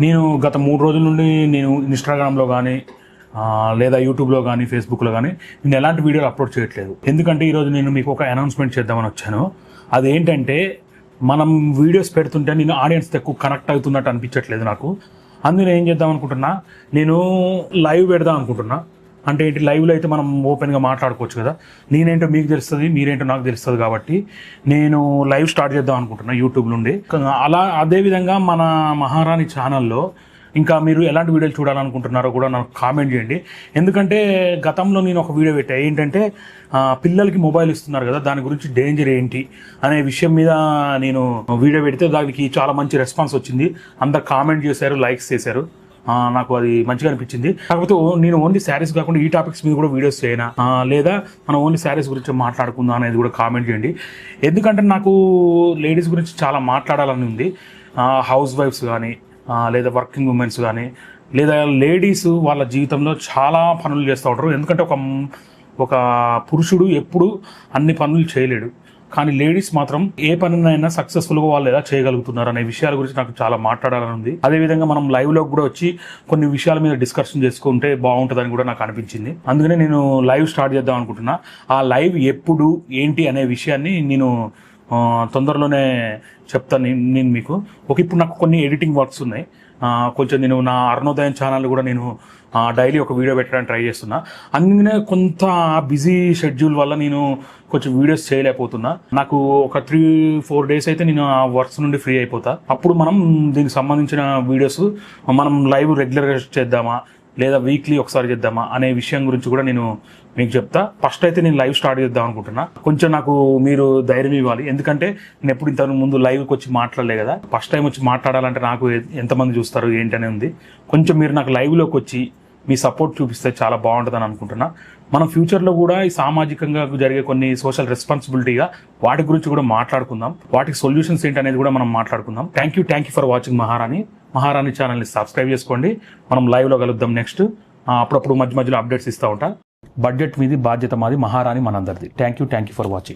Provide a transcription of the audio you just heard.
నేను గత 3 రోజుల నుండి నేను ఇన్‌స్టాగ్రామ్‌లో గానీ, లేదా యూట్యూబ్‌లో గానీ, ఫేస్‌బుక్‌లో గానీ నేను ఎలాంటి వీడియోలు అప్‌లోడ్ చేయట్లేదు. ఎందుకంటే ఈరోజు నేను మీకు ఒక అనౌన్స్‌మెంట్ చేద్దామని వచ్చాను. అదేంటంటే మనం వీడియోస్ పెడుతుంటే నేను ఆడియన్స్‌తో ఎక్కువ కనెక్ట్ అవుతున్నట్టు అనిపించట్లేదు నాకు. అందుకని ఏం చేద్దాం అనుకుంటున్నా, నేను లైవ్ పెడదాం అనుకుంటున్నా. అంటే ఏంటి, లైవ్లో అయితే మనం ఓపెన్గా మాట్లాడుకోవచ్చు కదా. నేనేంటో మీకు తెలుస్తుంది, మీరేంటో నాకు తెలుస్తుంది. కాబట్టి నేను లైవ్ స్టార్ట్ చేద్దాం అనుకుంటున్నా యూట్యూబ్ నుండి. అలా అదేవిధంగా మన మహారాణి ఛానల్లో ఇంకా మీరు ఎలాంటి వీడియోలు చూడాలనుకుంటున్నారో కూడా నాకు కామెంట్ చేయండి. ఎందుకంటే గతంలో నేను ఒక వీడియో పెట్టా, ఏంటంటే పిల్లలకి మొబైల్ ఇస్తున్నారు కదా, దాని గురించి డేంజర్ ఏంటి అనే విషయం మీద నేను వీడియో పెడితే దానికి చాలా మంచి రెస్పాన్స్ వచ్చింది. అందరు కామెంట్ చేశారు, లైక్స్ చేశారు. నాకు అది మంచిగా అనిపించింది. కాకపోతే నేను ఓన్లీ శారీస్ కాకుండా ఈ టాపిక్స్ మీద కూడా వీడియోస్ చేయనా, లేదా మనం ఓన్లీ శారీస్ గురించి మాట్లాడుకుందాం అనేది కూడా కామెంట్ చేయండి. ఎందుకంటే నాకు లేడీస్ గురించి చాలా మాట్లాడాలని ఉంది. హౌస్ వైఫ్స్ కానీ, లేదా వర్కింగ్ ఉమెన్స్ కానీ, లేదా లేడీస్ వాళ్ళ జీవితంలో చాలా పనులు చేస్తూ ఉంటారు. ఎందుకంటే ఒక పురుషుడు ఎప్పుడు అన్ని పనులు చేయలేడు, కానీ లేడీస్ మాత్రం ఏ పనినైనా సక్సెస్ఫుల్గా వాళ్ళు ఎలా చేయగలుగుతున్నారు అనే విషయాల గురించి నాకు చాలా మాట్లాడాలని ఉంది. అదేవిధంగా మనం లైవ్లోకి కూడా వచ్చి కొన్ని విషయాల మీద డిస్కషన్ చేసుకుంటే బాగుంటుందని కూడా నాకు అనిపించింది. అందుకనే నేను లైవ్ స్టార్ట్ చేద్దాం అనుకుంటున్నా. ఆ లైవ్ ఎప్పుడు ఏంటి అనే విషయాన్ని నేను తొందరలోనే చెప్తాను నేను మీకు. ఇప్పుడు నాకు కొన్ని ఎడిటింగ్ వర్క్స్ ఉన్నాయి. కొంచెం నేను నా అరుణోదయం ఛానల్ కూడా నేను డైలీ ఒక వీడియో పెట్టడానికి ట్రై చేస్తున్నా. అందుకనే కొంత బిజీ షెడ్యూల్ వల్ల నేను కొంచెం వీడియోస్ చేయలేకపోతున్నా. నాకు ఒక 3-4 డేస్ అయితే నేను ఆ వర్క్స్ నుండి ఫ్రీ అయిపోతా. అప్పుడు మనం దీనికి సంబంధించిన వీడియోస్ మనం లైవ్ రెగ్యులర్గా చేద్దామా, లేదా వీక్లీ ఒకసారి చేద్దామా అనే విషయం గురించి కూడా నేను మీకు చెప్తా. ఫస్ట్ అయితే నేను లైవ్ స్టార్ట్ చేద్దాం అనుకుంటున్నా. కొంచెం నాకు మీరు ధైర్యం ఇవ్వాలి. ఎందుకంటే నేను ఎప్పుడు ఇంత ముందు లైవ్కి వచ్చి మాట్లాడలే కదా. ఫస్ట్ టైం వచ్చి మాట్లాడాలంటే నాకు ఎంతమంది చూస్తారు ఏంటనే ఉంది. కొంచెం మీరు నాకు లైవ్లోకి వచ్చి మీ సపోర్ట్ చూపిస్తే చాలా బాగుంటుందని అనుకుంటున్నా. మనం ఫ్యూచర్లో కూడా ఈ సామాజికంగా జరిగే కొన్ని సోషల్ రెస్పాన్సిబిలిటీగా వాటి గురించి కూడా మాట్లాడుకుందాం. వాటికి సొల్యూషన్స్ ఏంటి అనేది కూడా మనం మాట్లాడుకుందాం. థ్యాంక్ యూ ఫర్ వాచింగ్ మహారాణి ఛానల్ని సబ్స్క్రైబ్ చేసుకోండి. మనం లైవ్లో కలుద్దాం నెక్స్ట్. అప్పుడప్పుడు మధ్య మధ్యలో అప్డేట్స్ ఇస్తూ ఉంటా. బడ్జెట్ మీది, బాధ్యత మాది, మహారాణి మనందరిది. Thank you for watching.